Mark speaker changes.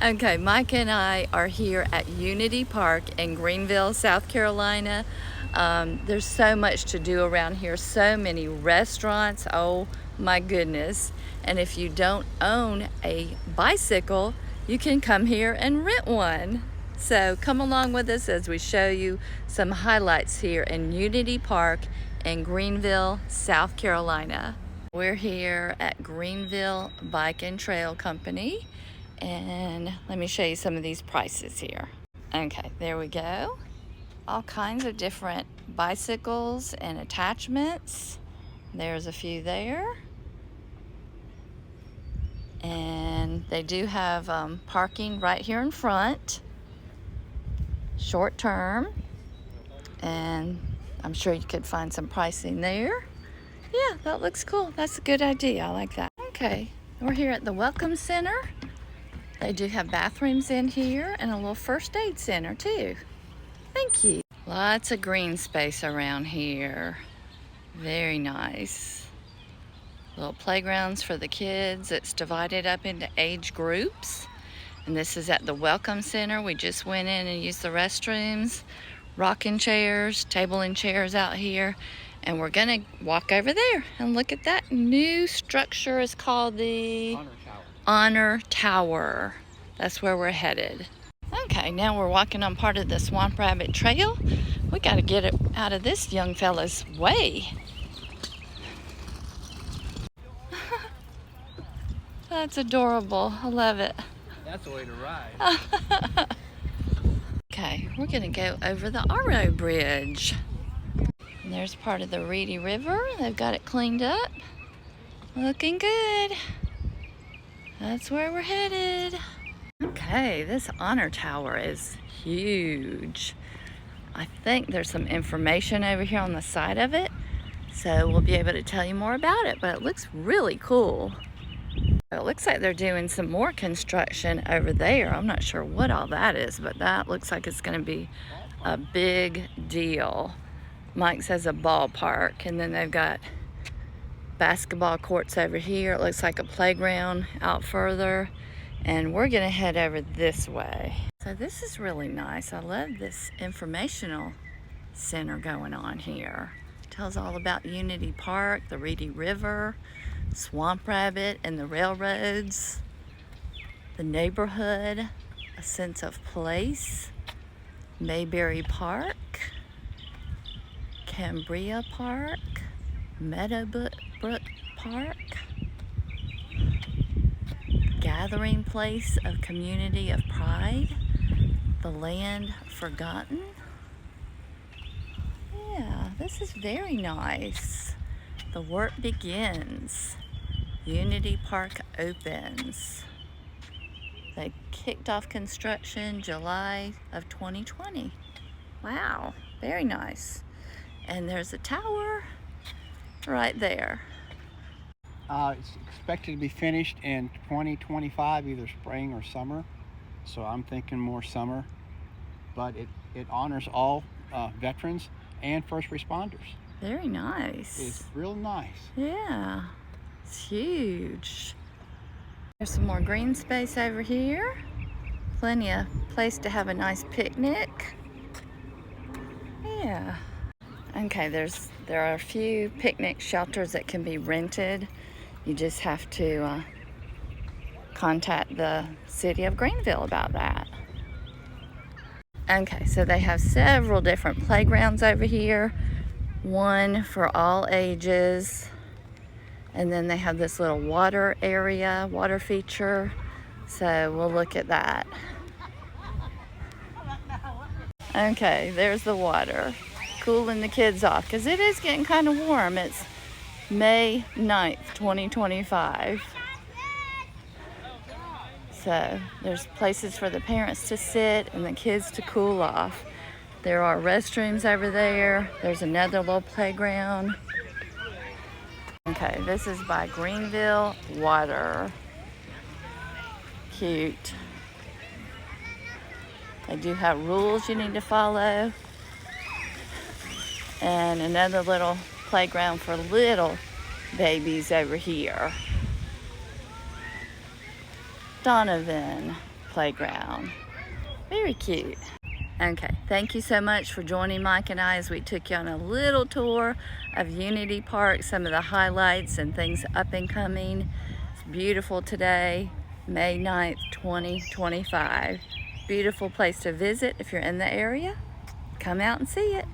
Speaker 1: Okay, Mike and I are here at Unity Park in Greenville, South Carolina. There's so much to do around here, so many restaurants, oh my goodness. And if you don't own a bicycle, you can come here and rent one. So come along with us as we show you some highlights here in Unity Park in Greenville, South Carolina. We're here at Greenville Bike and Trail Company. And let me show you some of these prices here. Okay, there we go. All kinds of different bicycles and attachments. There's a few there. And they do have parking right here in front, short term. And I'm sure you could find some pricing there. Yeah, that looks cool. That's a good idea. I like that. Okay, we're here at the Welcome Center. They do have bathrooms in here and a little first aid center too. Thank you. Lots of green space around here. Very nice. Little playgrounds for the kids. It's divided up into age groups. And this is at the Welcome Center. We just went in and used the restrooms. Rocking chairs, table and chairs out here. And we're gonna walk over there and look at that new structure. It's called the Honor Tower. That's where we're headed. Okay, now we're walking on part of the Swamp Rabbit Trail. We got to get it out of this young fella's way. That's adorable. I love it.
Speaker 2: That's the way to ride.
Speaker 1: Okay, we're gonna go over the Aro Bridge. And there's part of the Reedy River. They've got it cleaned up. Looking good. That's where we're headed. Okay, this Honor Tower is huge. I think there's some information over here on the side of it, so we'll be able to tell you more about it, but it looks really cool. It looks like they're doing some more construction over there. I'm not sure what all that is, but that looks like it's going to be a big deal. Mike says a ballpark, and then they've got basketball courts over here. It looks like a playground out further, and we're gonna head over this way. So this is really nice. I love this informational center going on here. It tells all about Unity Park, the Reedy River, Swamp Rabbit and the railroads, the neighborhood, a sense of place, Mayberry Park, Cambria Park, Meadowbrook Park, gathering place of community of pride, the land forgotten. Yeah, this is very nice. The work begins. Unity Park opens. They kicked off construction July of 2020. Wow, very nice. And there's a tower right there.
Speaker 2: It's expected to be finished in 2025, either spring or summer. So I'm thinking more summer. But it honors all veterans and first responders.
Speaker 1: Very nice.
Speaker 2: It's real nice.
Speaker 1: Yeah, it's huge. There's some more green space over here. Plenty of place to have a nice picnic. Yeah. Okay, there are a few picnic shelters that can be rented. You just have to contact the city of Greenville about that. Okay, so they have several different playgrounds over here. One for all ages. And then they have this little water area, water feature. So we'll look at that. Okay, there's the water. Cooling the kids off because it is getting kind of warm. It's May 9th, 2025. So there's places for the parents to sit and the kids to cool off. There are restrooms over there. There's another little playground. Okay, this is by Greenville Water. Cute. They do have rules you need to follow. And another little playground for little babies over here. Donovan playground. Very cute. Okay, thank you so much for joining Mike and I as we took you on a little tour of Unity Park, some of the highlights and things up and coming. It's beautiful today, May 9th, 2025. Beautiful place to visit if you're in the area. Come out and see it.